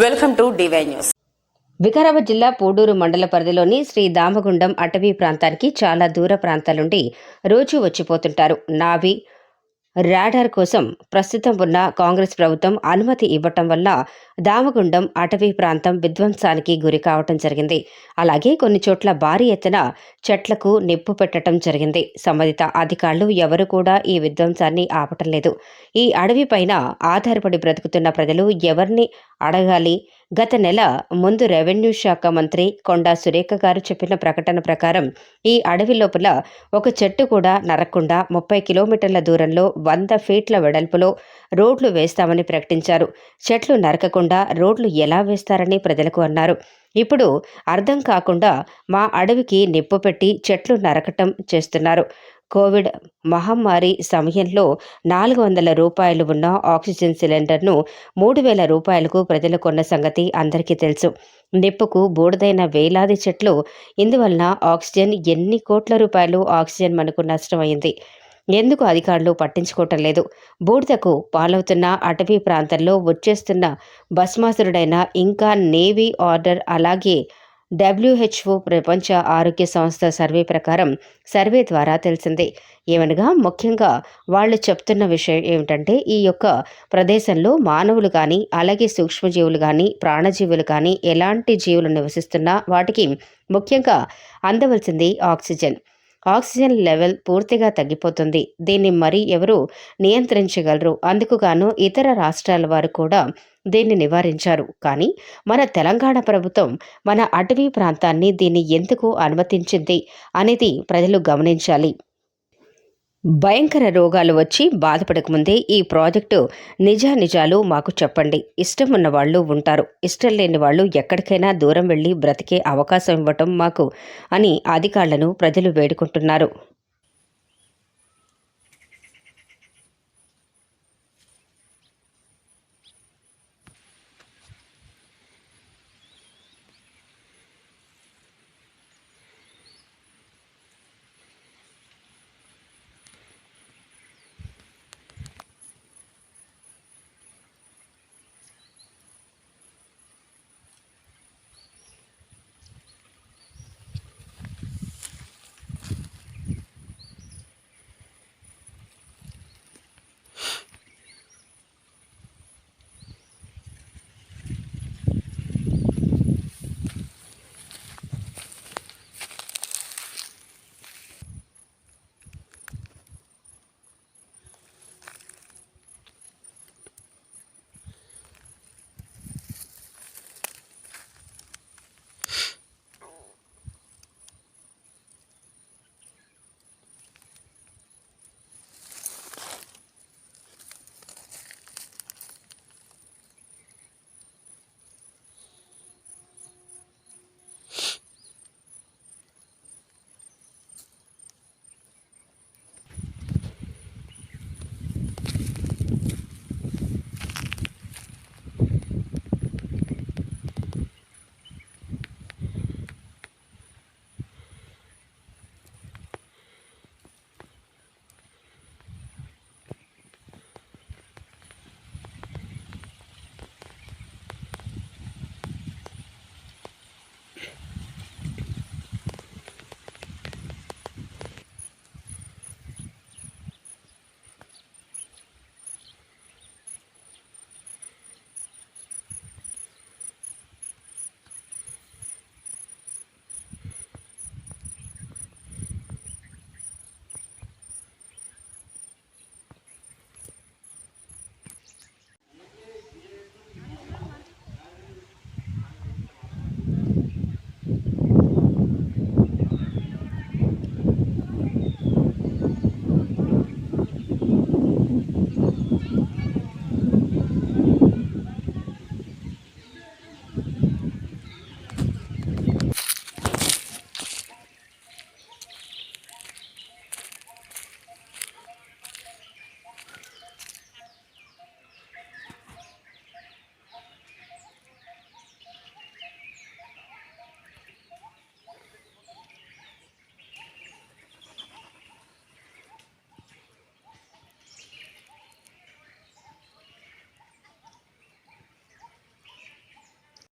Welcome to DY news. Vikarabad జిల్లా పూడూరు మండల పరిధిలోని శ్రీ దామగుండం అటవీ ప్రాంతానికి చాలా దూర ప్రాంతాల నుండి రోజూ వచ్చిపోతుంటారు. నావీ రాడార్ కోసం ప్రస్తుతం ఉన్న కాంగ్రెస్ ప్రభుత్వం అనుమతి ఇవ్వటం వల్ల దామగుండం అటవీ ప్రాంతం విధ్వంసానికి గురి కావటం జరిగింది. అలాగే కొన్ని చోట్ల భారీ ఎత్తున చెట్లకు నిప్పు పెట్టడం జరిగింది. సంబంధిత అధికారులు ఎవరు కూడా ఈ విధ్వంసాన్ని ఆపటం లేదు. ఈ అడవి పైన ఆధారపడి బ్రతుకుతున్న ప్రజలు ఎవరిని అడగాలి? గత నెల ముందు రెవెన్యూ శాఖ మంత్రి కొండా సురేఖ గారు చెప్పిన ప్రకటన ప్రకారం ఈ అడవి లోపల ఒక చెట్టు కూడా నరక్కుండా 30 కిలోమీటర్ల దూరంలో 100 ఫీట్ల వెడల్పులో రోడ్లు వేస్తామని ప్రకటించారు. చెట్లు నరకకుండా రోడ్లు ఎలా వేస్తారని ప్రజలకు అన్నారు. ఇప్పుడు అర్థం కాకుండా మా అడవికి నిప్పు పెట్టి చెట్లు నరకటం చేస్తున్నారు. కోవిడ్ మహమ్మారి సమయంలో 400 రూపాయలు ఉన్న ఆక్సిజన్ సిలిండర్ను 3000 రూపాయలకు ప్రజలు కొన్న సంగతి అందరికీ తెలుసు. నిప్పుకు బూడిదైన వేలాది చెట్లు. ఇందువలన ఆక్సిజన్ ఎన్ని కోట్ల రూపాయలు ఆక్సిజన్ మనకు నష్టమైంది. ఎందుకు అధికారులు పట్టించుకోవటం లేదు? బూడిదకు పాలవుతున్న అటవీ ప్రాంతంలో వచ్చేస్తున్న భస్మాసురుడైన ఇంకా నేవీ ఆర్డర్ అలాగే WHO ప్రపంచ ఆరోగ్య సంస్థ సర్వే ప్రకారం సర్వే ద్వారా తెలిసింది. ఏమనగా ముఖ్యంగా వాళ్ళు చెప్తున్న విషయం ఏమిటంటే ఈ యొక్క ప్రదేశంలో మానవులు కానీ అలాగే సూక్ష్మజీవులు కానీ ప్రాణజీవులు కానీ ఎలాంటి జీవులు నివసిస్తున్నా వాటికి ముఖ్యంగా అందవలసింది ఆక్సిజన్. ఆక్సిజన్ లెవెల్ పూర్తిగా తగ్గిపోతుంది. దీన్ని మరి ఎవరు నియంత్రించగలరు? అందుకుగాను ఇతర రాష్ట్రాల వారు కూడా దీన్ని నివారించారు. కానీ మన తెలంగాణ ప్రభుత్వం మన అటవీ ప్రాంతాన్ని దీన్ని ఎందుకు అనుమతించింది అనేది ప్రజలు గమనించాలి. భయంకర రోగాలు వచ్చి బాధపడకముందే ఈ ప్రాజెక్టు నిజానిజాలు మాకు చెప్పండి. ఇష్టం ఉన్న వాళ్ళు ఉంటారు, ఇష్టం లేని వాళ్ళు ఎక్కడికైనా దూరం వెళ్ళి బ్రతికే అవకాశం ఇవ్వటం మాకు అని అధికారులను ప్రజలు వేడుకుంటున్నారు.